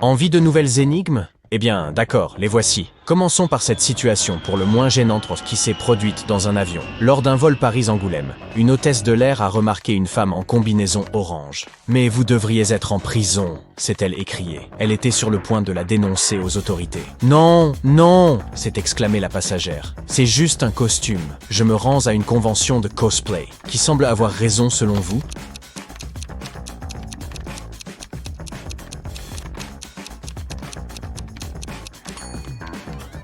Envie de nouvelles énigmes? Eh bien, d'accord, les voici. Commençons par cette situation pour le moins gênante qui s'est produite dans un avion. Lors d'un vol Paris-Angoulême, une hôtesse de l'air a remarqué une femme en combinaison orange. « Mais vous devriez être en prison », s'est-elle écriée. Elle était sur le point de la dénoncer aux autorités. « Non, non !» s'est exclamée la passagère. « C'est juste un costume. Je me rends à une convention de cosplay. Qui semble avoir raison selon vous ? »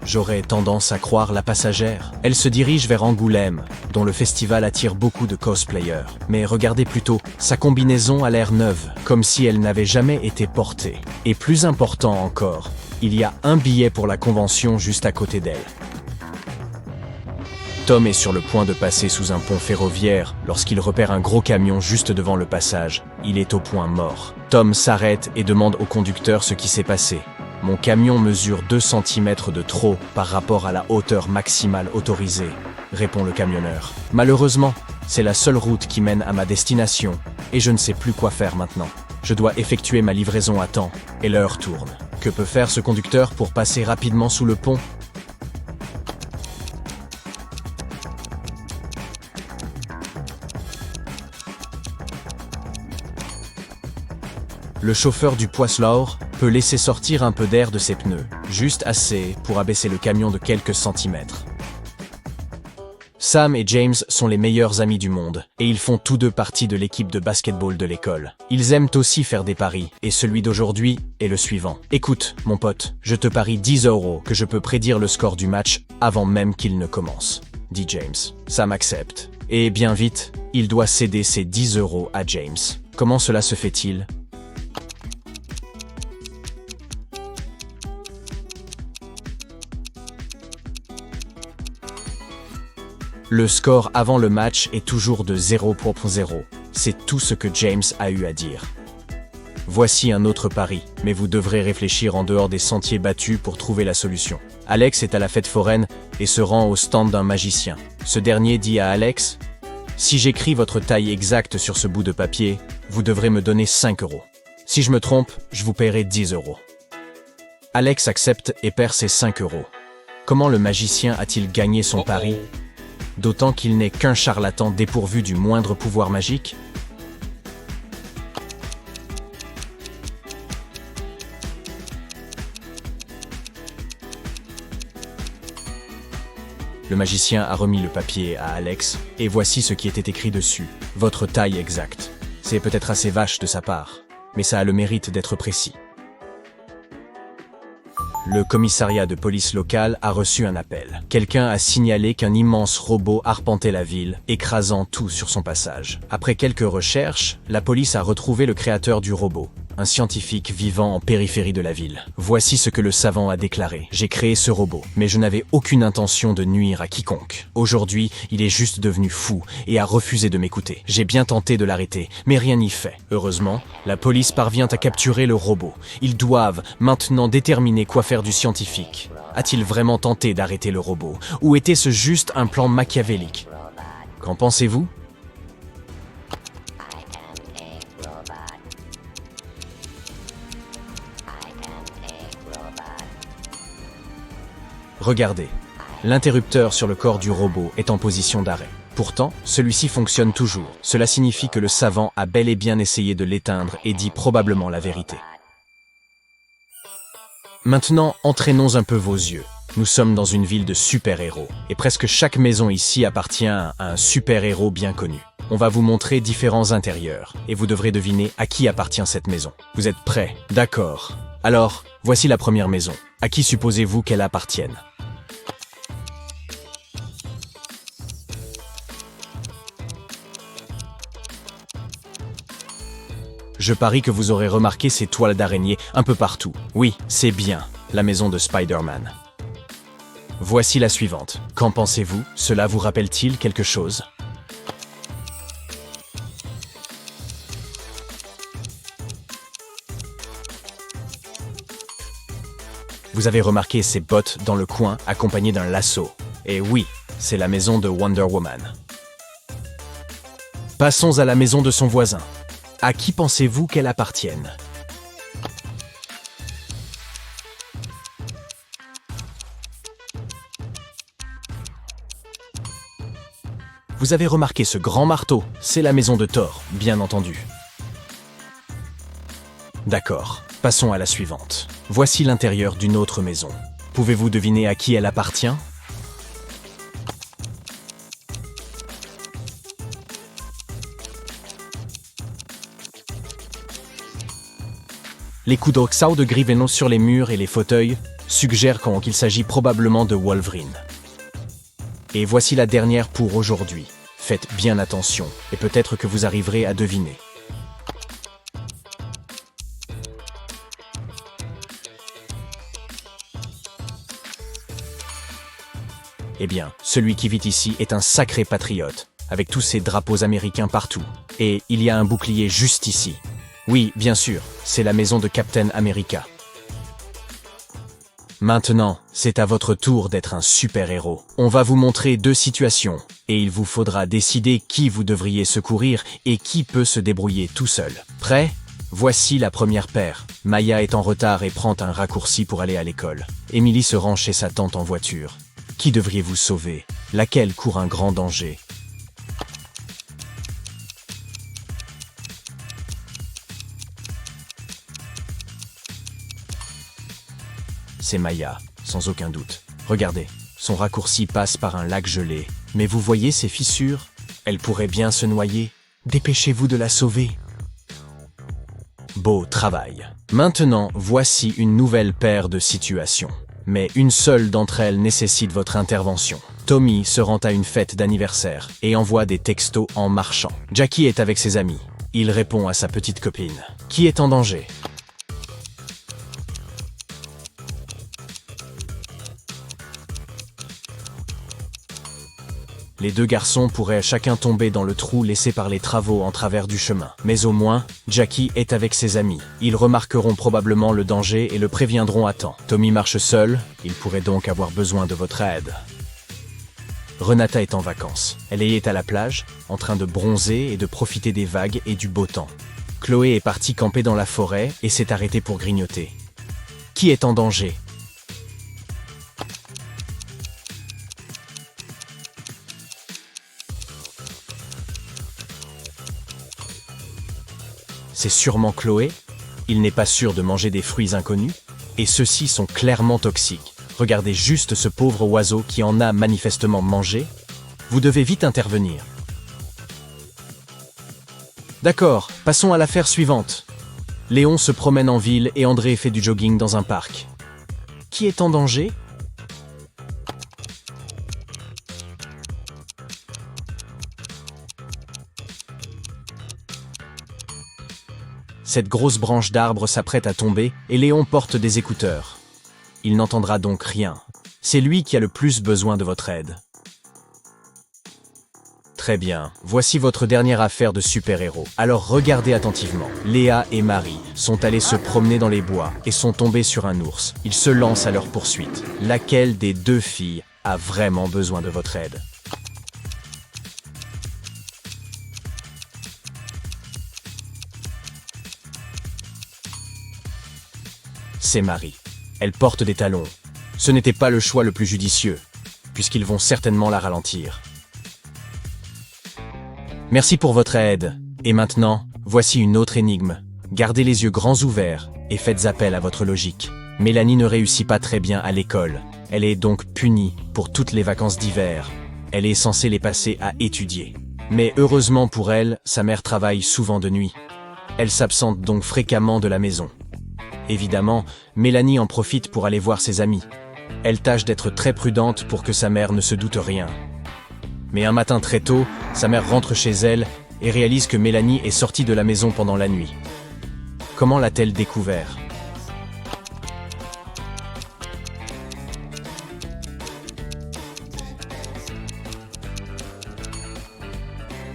J'aurais tendance à croire la passagère. Elle se dirige vers Angoulême, dont le festival attire beaucoup de cosplayers. Mais regardez plutôt, sa combinaison a l'air neuve, comme si elle n'avait jamais été portée. Et plus important encore, il y a un billet pour la convention juste à côté d'elle. Tom est sur le point de passer sous un pont ferroviaire lorsqu'il repère un gros camion juste devant le passage. Il est au point mort. Tom s'arrête et demande au conducteur ce qui s'est passé. « Mon camion mesure 2 cm de trop par rapport à la hauteur maximale autorisée », répond le camionneur. « Malheureusement, c'est la seule route qui mène à ma destination et je ne sais plus quoi faire maintenant. Je dois effectuer ma livraison à temps et l'heure tourne. Que peut faire ce conducteur pour passer rapidement sous le pont ? » Le chauffeur du Poislaur peut laisser sortir un peu d'air de ses pneus, juste assez pour abaisser le camion de quelques centimètres. Sam et James sont les meilleurs amis du monde, et ils font tous deux partie de l'équipe de basketball de l'école. Ils aiment aussi faire des paris, et celui d'aujourd'hui est le suivant. « Écoute, mon pote, je te parie 10 € que je peux prédire le score du match avant même qu'il ne commence, » dit James. Sam accepte. Et bien vite, il doit céder ses 10 € à James. Comment cela se fait-il ? Le score avant le match est toujours de 0,0. C'est tout ce que James a eu à dire. Voici un autre pari, mais vous devrez réfléchir en dehors des sentiers battus pour trouver la solution. Alex est à la fête foraine et se rend au stand d'un magicien. Ce dernier dit à Alex « Si j'écris votre taille exacte sur ce bout de papier, vous devrez me donner 5 €. Si je me trompe, je vous paierai 10 €. » Alex accepte et perd ses 5 €. Comment le magicien a-t-il gagné son pari ? D'autant qu'il n'est qu'un charlatan dépourvu du moindre pouvoir magique. Le magicien a remis le papier à Alex, et voici ce qui était écrit dessus. Votre taille exacte. C'est peut-être assez vache de sa part, mais ça a le mérite d'être précis. Le commissariat de police local a reçu un appel. Quelqu'un a signalé qu'un immense robot arpentait la ville, écrasant tout sur son passage. Après quelques recherches, la police a retrouvé le créateur du robot, un scientifique vivant en périphérie de la ville. Voici ce que le savant a déclaré. « J'ai créé ce robot, mais je n'avais aucune intention de nuire à quiconque. Aujourd'hui, il est juste devenu fou et a refusé de m'écouter. J'ai bien tenté de l'arrêter, mais rien n'y fait. Heureusement, la police parvient à capturer le robot. Ils doivent maintenant déterminer quoi faire du scientifique. A-t-il vraiment tenté d'arrêter le robot, ou était-ce juste un plan machiavélique? Qu'en pensez-vous ? Regardez, l'interrupteur sur le corps du robot est en position d'arrêt. Pourtant, celui-ci fonctionne toujours. Cela signifie que le savant a bel et bien essayé de l'éteindre et dit probablement la vérité. Maintenant, entraînons un peu vos yeux. Nous sommes dans une ville de super-héros, et presque chaque maison ici appartient à un super-héros bien connu. On va vous montrer différents intérieurs, et vous devrez deviner à qui appartient cette maison. Vous êtes prêts? D'accord. Alors, voici la première maison. À qui supposez-vous qu'elle appartienne? Je parie que vous aurez remarqué ces toiles d'araignée un peu partout. Oui, c'est bien, la maison de Spider-Man. Voici la suivante. Qu'en pensez-vous? Cela vous rappelle-t-il quelque chose? Vous avez remarqué ces bottes dans le coin accompagnées d'un lasso. Et oui, c'est la maison de Wonder Woman. Passons à la maison de son voisin. À qui pensez-vous qu'elle appartienne? vous avez remarqué ce grand marteau? C'est la maison de Thor, bien entendu. D'accord, passons à la suivante. Voici l'intérieur d'une autre maison. Pouvez-vous deviner à qui elle appartient? Les coups d'Oxao de Griveno sur les murs et les fauteuils suggèrent qu'il s'agit probablement de Wolverine. Et voici la dernière pour aujourd'hui. Faites bien attention, et peut-être que vous arriverez à deviner. Eh bien, celui qui vit ici est un sacré patriote, avec tous ces drapeaux américains partout. Et il y a un bouclier juste ici. Oui, bien sûr, c'est la maison de Captain America. Maintenant, c'est à votre tour d'être un super-héros. On va vous montrer 2 situations, et il vous faudra décider qui vous devriez secourir et qui peut se débrouiller tout seul. Prêt? Voici la première paire. Maya est en retard et prend un raccourci pour aller à l'école. Emily se rend chez sa tante en voiture. Qui devriez-vous sauver? Laquelle court un grand danger? C'est Maya, sans aucun doute. Regardez, son raccourci passe par un lac gelé. Mais vous voyez ces fissures? Elle pourrait bien se noyer. Dépêchez-vous de la sauver. Beau travail. Maintenant, voici une nouvelle paire de situations. Mais une seule d'entre elles nécessite votre intervention. Tommy se rend à une fête d'anniversaire et envoie des textos en marchant. Jackie est avec ses amis. Il répond à sa petite copine. Qui est en danger? Les 2 garçons pourraient chacun tomber dans le trou laissé par les travaux en travers du chemin. Mais au moins, Jackie est avec ses amis. Ils remarqueront probablement le danger et le préviendront à temps. Tommy marche seul, il pourrait donc avoir besoin de votre aide. Renata est en vacances. Elle est à la plage, en train de bronzer et de profiter des vagues et du beau temps. Chloé est partie camper dans la forêt et s'est arrêtée pour grignoter. Qui est en danger? C'est sûrement Chloé. Il n'est pas sûr de manger des fruits inconnus. Et ceux-ci sont clairement toxiques. Regardez juste ce pauvre oiseau qui en a manifestement mangé. Vous devez vite intervenir. D'accord, passons à l'affaire suivante. Léon se promène en ville et André fait du jogging dans un parc. Qui est en danger? Cette grosse branche d'arbre s'apprête à tomber et Léon porte des écouteurs. Il n'entendra donc rien. C'est lui qui a le plus besoin de votre aide. Très bien, voici votre dernière affaire de super-héros. Alors regardez attentivement. Léa et Marie sont allés se promener dans les bois et sont tombés sur un ours. Ils se lancent à leur poursuite. Laquelle des 2 filles a vraiment besoin de votre aide? C'est Marie. Elle porte des talons. Ce n'était pas le choix le plus judicieux, puisqu'ils vont certainement la ralentir. Merci pour votre aide. Et maintenant, voici une autre énigme. Gardez les yeux grands ouverts et faites appel à votre logique. Mélanie ne réussit pas très bien à l'école. Elle est donc punie pour toutes les vacances d'hiver. Elle est censée les passer à étudier. Mais heureusement pour elle, sa mère travaille souvent de nuit. Elle s'absente donc fréquemment de la maison. Évidemment, Mélanie en profite pour aller voir ses amis. Elle tâche d'être très prudente pour que sa mère ne se doute rien. Mais un matin très tôt, sa mère rentre chez elle et réalise que Mélanie est sortie de la maison pendant la nuit. Comment l'a-t-elle découvert?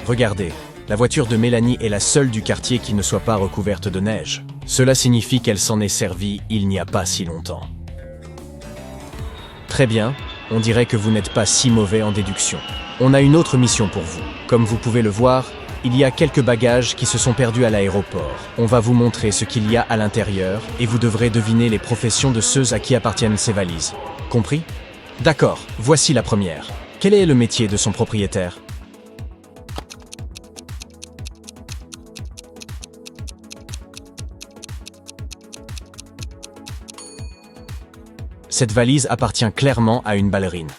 Regardez, la voiture de Mélanie est la seule du quartier qui ne soit pas recouverte de neige. Cela signifie qu'elle s'en est servie il n'y a pas si longtemps. Très bien, on dirait que vous n'êtes pas si mauvais en déduction. On a une autre mission pour vous. Comme vous pouvez le voir, il y a quelques bagages qui se sont perdus à l'aéroport. On va vous montrer ce qu'il y a à l'intérieur et vous devrez deviner les professions de ceux à qui appartiennent ces valises. Compris? D'accord, voici la première. Quel est le métier de son propriétaire? Cette valise appartient clairement à une ballerine.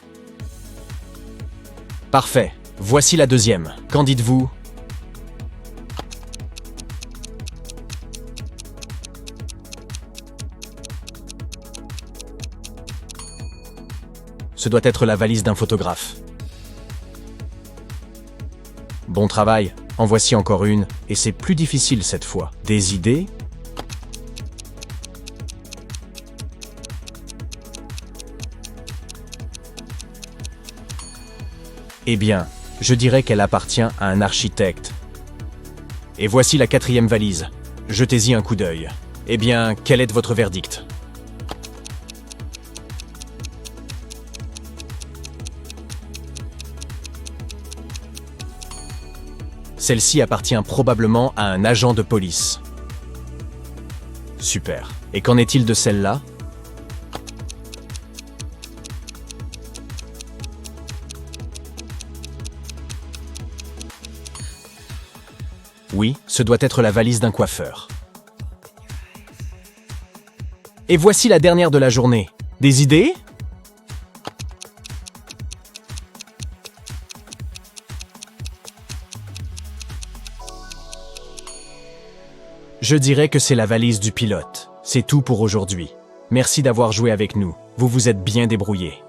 Parfait. Voici la deuxième. Qu'en dites-vous? Ce doit être la valise d'un photographe. Bon travail. En voici encore une, et c'est plus difficile cette fois. Des idées? Eh bien, je dirais qu'elle appartient à un architecte. Et voici la quatrième valise. Jetez-y un coup d'œil. Eh bien, quel est votre verdict? Celle-ci appartient probablement à un agent de police. Super. Et qu'en est-il de celle-là? Oui, ce doit être la valise d'un coiffeur. Et voici la dernière de la journée. Des idées? Je dirais que c'est la valise du pilote. C'est tout pour aujourd'hui. Merci d'avoir joué avec nous. Vous vous êtes bien débrouillés.